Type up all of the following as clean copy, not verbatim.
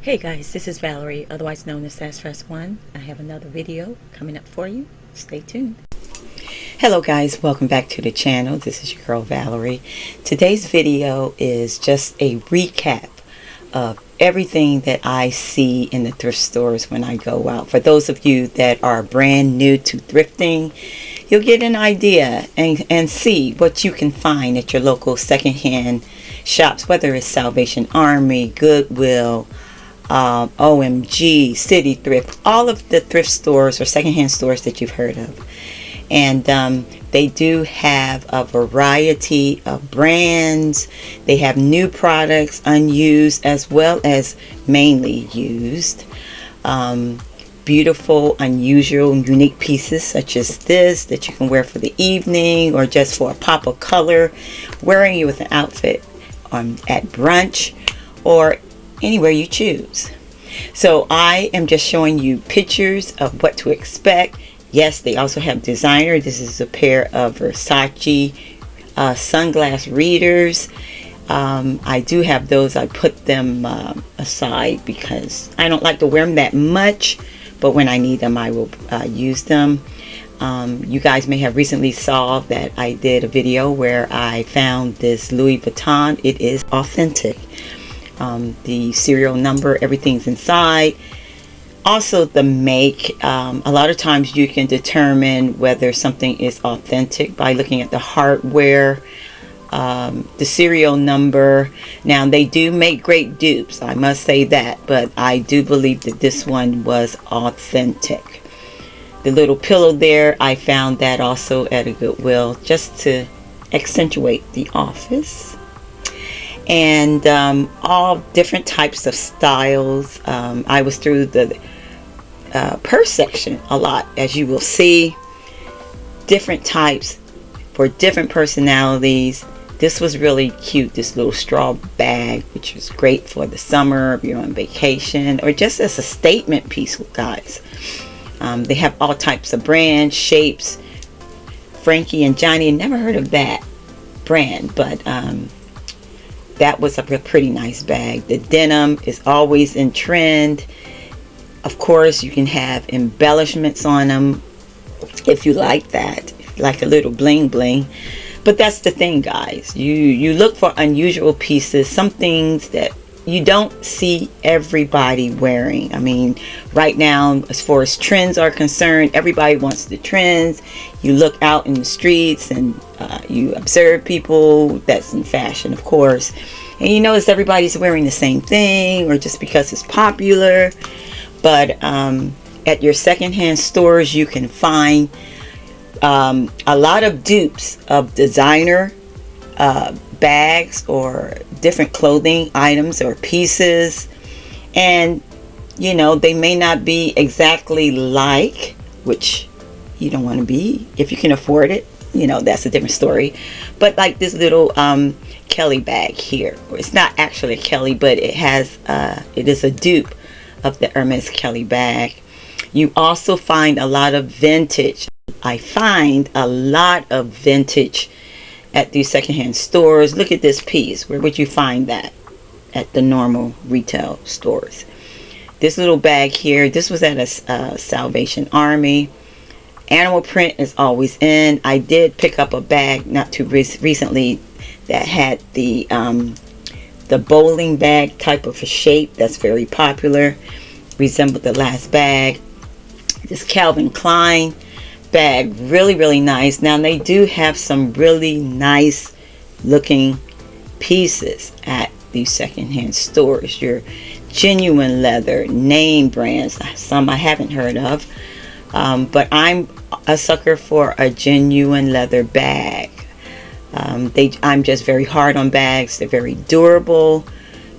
Hey guys, this is Valerie, otherwise known as THRIFT1. I have another video coming up for you. Stay tuned. Hello guys, welcome back to the channel. This is your girl Valerie. Today's video is just a recap of everything that I see in the thrift stores when I go out. For those of you that are brand new to thrifting, you'll get an idea and see what you can find at your local secondhand shops, whether it's Salvation Army, Goodwill, OMG, City Thrift, all of the thrift stores or secondhand stores that you've heard of. And they do have a variety of brands. They have new products, unused as well as mainly used. Beautiful, unusual, unique pieces such as this that you can wear for the evening or just for a pop of color, wearing it with an outfit at brunch or anywhere you choose. So I am just showing you pictures of what to expect. Yes, they also have designer. This is a pair of Versace sunglass readers. I do have those. I put them aside because I don't like to wear them that much, but when I need them I will use them. You guys may have recently saw that I did a video where I found this Louis Vuitton. It is authentic. The serial number, everything's inside. Also the make. A lot of times you can determine whether something is authentic by looking at the hardware, the serial number. Now they do make great dupes, I must say that, but I do believe that this one was authentic. The little pillow there, I found that also at a Goodwill just to accentuate the office. And all different types of styles. I was through the purse section a lot, as you will see. Different types for different personalities. This was really cute, this little straw bag, which was great for the summer if you're on vacation or just as a statement piece, guys. They have all types of brands, shapes. Frankie and Johnny, never heard of that brand, but that was a pretty nice bag. The denim is always in trend. Of course, you can have embellishments on them if you like that, like a little bling bling. But that's the thing, guys. You look for unusual pieces, some things that you don't see everybody wearing. I mean, right now, as far as trends are concerned, everybody wants the trends. You look out in the streets and you observe people that's in fashion, of course, and you notice everybody's wearing the same thing or just because it's popular. But at your secondhand stores, you can find a lot of dupes of designer bags or different clothing items or pieces, and you know, they may not be exactly like, which you don't want to be if you can afford it, you know, that's a different story. But like this little Kelly bag here, it's not actually a Kelly, but it has it is a dupe of the Hermes Kelly bag. You also find a lot of vintage. I find a lot of vintage at these secondhand stores. Look at this piece. Where would you find that? At the normal retail stores. This little bag here, this was at a Salvation Army. Animal print is always in. I did pick up a bag not too recently that had the bowling bag type of a shape that's very popular. Resembled the last bag. This Calvin Klein bag, really nice. Now they do have some really nice looking pieces at these secondhand stores. Your genuine leather, name brands, some I haven't heard of, but I'm a sucker for a genuine leather bag. I'm just very hard on bags. They're very durable.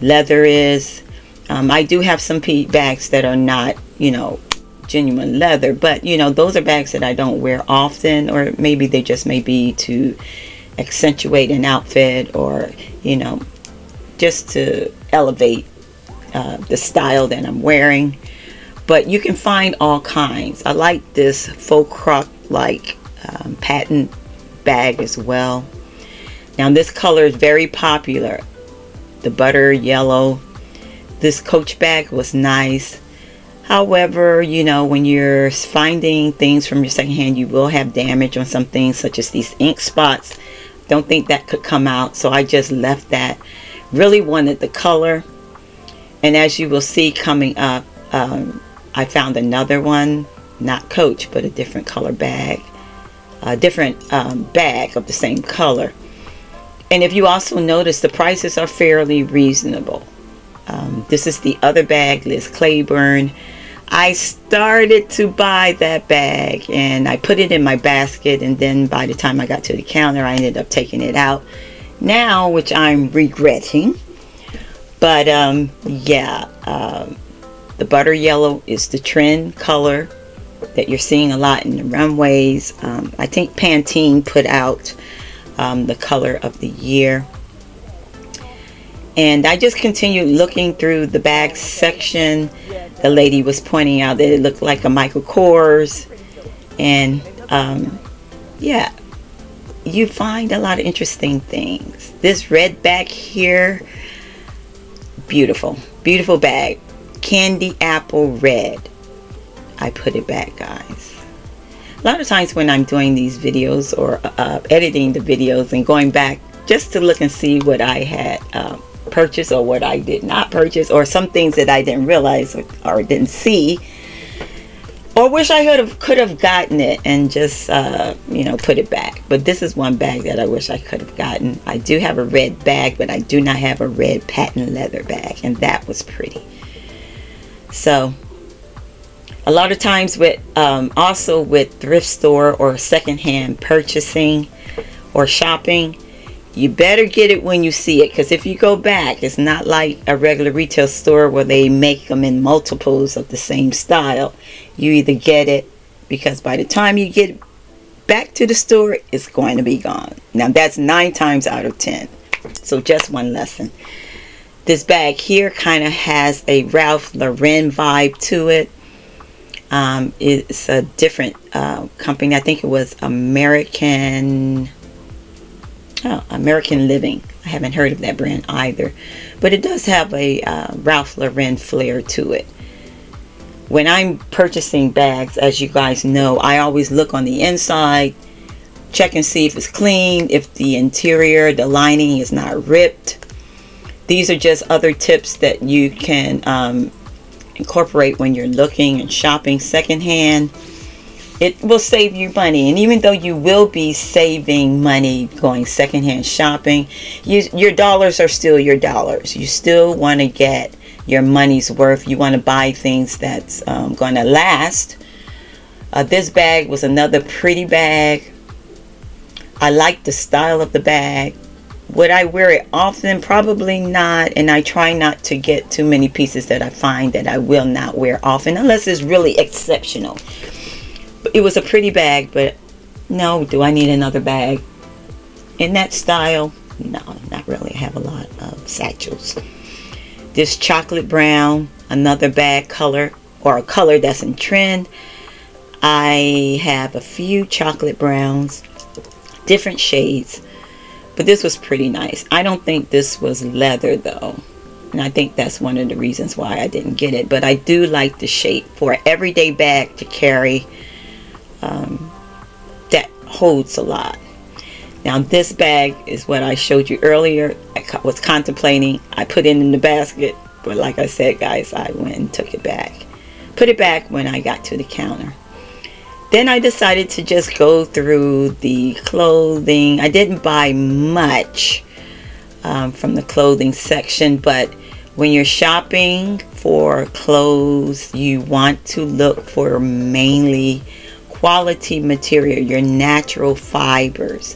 Leather is. I do have some bags that are not, you know, genuine leather, but you know, those are bags that I don't wear often, or maybe they just may be to accentuate an outfit, or you know, just to elevate the style that I'm wearing. But you can find all kinds. I like this faux croc like patent bag as well. Now this color is very popular, the butter yellow. this Coach bag was nice. However, you know, when you're finding things from your secondhand, you will have damage on some things, such as these ink spots. Don't think that could come out, so I just left that. Really wanted the color, and as you will see coming up, I found another one, not Coach, but a different color bag, a different bag of the same color. And if you also notice, the prices are fairly reasonable. This is the other bag, Liz Claiborne. I started to buy that bag and I put it in my basket, and then by the time I got to the counter, I ended up taking it out now, which I'm regretting. But yeah, the butter yellow is the trend color that you're seeing a lot in the runways. I think Pantene put out the color of the year. And I just continued looking through the bag section. The lady was pointing out that it looked like a Michael Kors. And yeah, you find a lot of interesting things. This red bag here, beautiful, beautiful bag. Candy apple red. I put it back, guys. A lot of times when I'm doing these videos or editing the videos and going back just to look and see what I had purchased or what I did not purchase, or some things that I didn't realize or didn't see, or wish I could have gotten it and just you know, put it back. But this is one bag that I wish I could have gotten. I do have a red bag, but I do not have a red patent leather bag, and that was pretty. So a lot of times with also with thrift store or secondhand purchasing or shopping, you better get it when you see it, because if you go back, it's not like a regular retail store where they make them in multiples of the same style. You either get it, because by the time you get back to the store, it's going to be gone. Now that's 9 times out of 10. So just one lesson. This bag here kind of has a Ralph Lauren vibe to it. It's a different company. I think it was American Living. I haven't heard of that brand either, but it does have a Ralph Lauren flair to it. When I'm purchasing bags, as you guys know, I always look on the inside, check and see if it's clean, if the interior, the lining is not ripped. These are just other tips that you can incorporate when you're looking and shopping secondhand. It will save you money, and even though you will be saving money going secondhand shopping, your dollars are still your dollars. You still want to get your money's worth. You want to buy things that's going to last. This bag was another pretty bag. I like the style of the bag. Would I wear it often? Probably not, and I try not to get too many pieces that I find that I will not wear often, unless it's really exceptional. It was a pretty bag, but no, do I need another bag in that style? No, not really. I have a lot of satchels. This chocolate brown, another bag color, or a color that's in trend. I have a few chocolate browns, different shades, but this was pretty nice. I don't think this was leather though, and I think that's one of the reasons why I didn't get it. But I do like the shape for an everyday bag to carry. That holds a lot. Now this bag is what I showed you earlier. I was contemplating. I put it in the basket, but like I said, guys, I went and took it back. Put it back when I got to the counter. Then I decided to just go through the clothing. I didn't buy much from the clothing section, but when you're shopping for clothes, you want to look for mainly quality material, your natural fibers.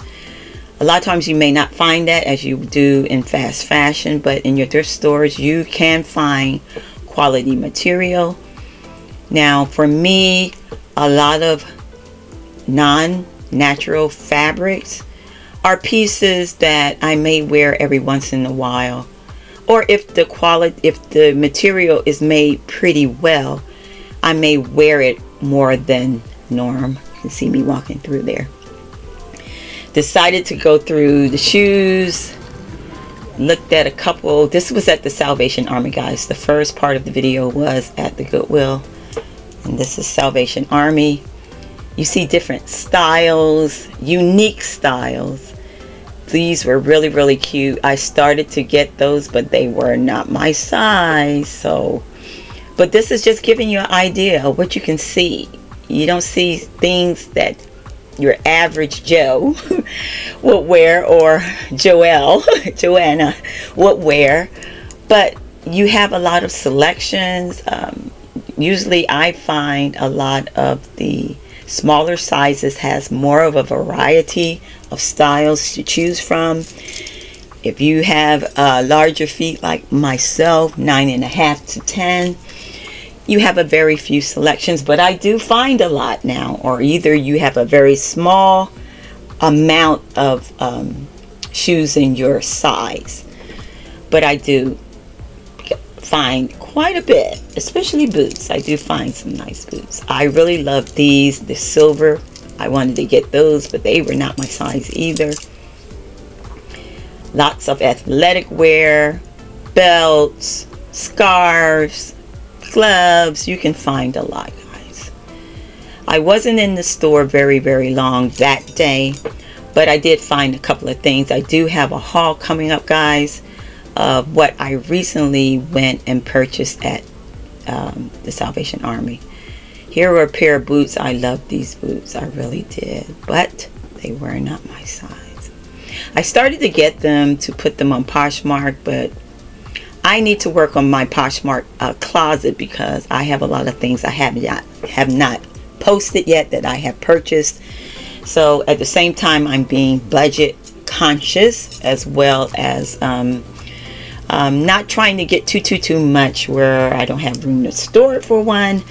A lot of times you may not find that as you do in fast fashion, but in your thrift stores you can find quality material. Now for me, a lot of non-natural fabrics are pieces that I may wear every once in a while, or if the material is made pretty well, I may wear it more than norm. You can see me walking through there. Decided to go through the shoes. looked at a couple. This was at the Salvation Army, guys. The first part of the video was at the Goodwill, and this is Salvation Army. You see different styles, unique styles. These were really, really cute. I started to get those, but they were not my size. So, but this is just giving you an idea of what you can see. You don't see things that your average Joe would wear, or Joanna would wear, but you have a lot of selections. Usually I find a lot of the smaller sizes has more of a variety of styles to choose from. If you have larger feet like myself, 9.5 to 10, you have a very few selections, but I do find a lot now. Or either you have a very small amount of shoes in your size, but I do find quite a bit, especially boots. I do find some nice boots. I really love these, the silver. I wanted to get those, but they were not my size either. Lots of athletic wear, belts, scarves, gloves. You can find a lot, guys. I wasn't in the store very, very long that day, but I did find a couple of things. I do have a haul coming up, guys, of what I recently went and purchased at the Salvation Army. Here were a pair of boots. I love these boots. I really did, but they were not my size. I started to get them to put them on Poshmark, but I need to work on my Poshmark closet, because I have a lot of things I have not posted yet that I have purchased. So at the same time, I'm being budget conscious, as well as not trying to get too much where I don't have room to store it, for one,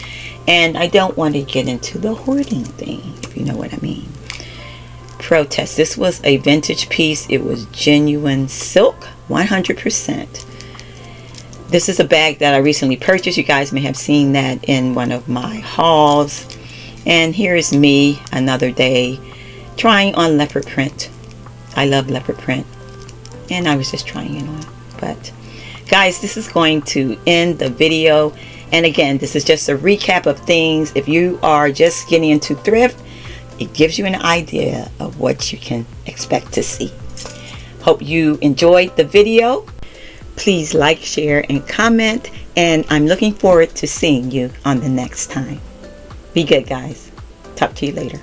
and I don't want to get into the hoarding thing, if you know what I mean. Protest. This was a vintage piece. It was genuine silk, 100%. This is a bag that I recently purchased. You guys may have seen that in one of my hauls. And here is me another day trying on leopard print. I love leopard print, and I was just trying it on. But guys, this is going to end the video. And again, this is just a recap of things. If you are just getting into thrift, it gives you an idea of what you can expect to see. Hope you enjoyed the video. Please like, share, and comment. And I'm looking forward to seeing you on the next time. Be good, guys. Talk to you later.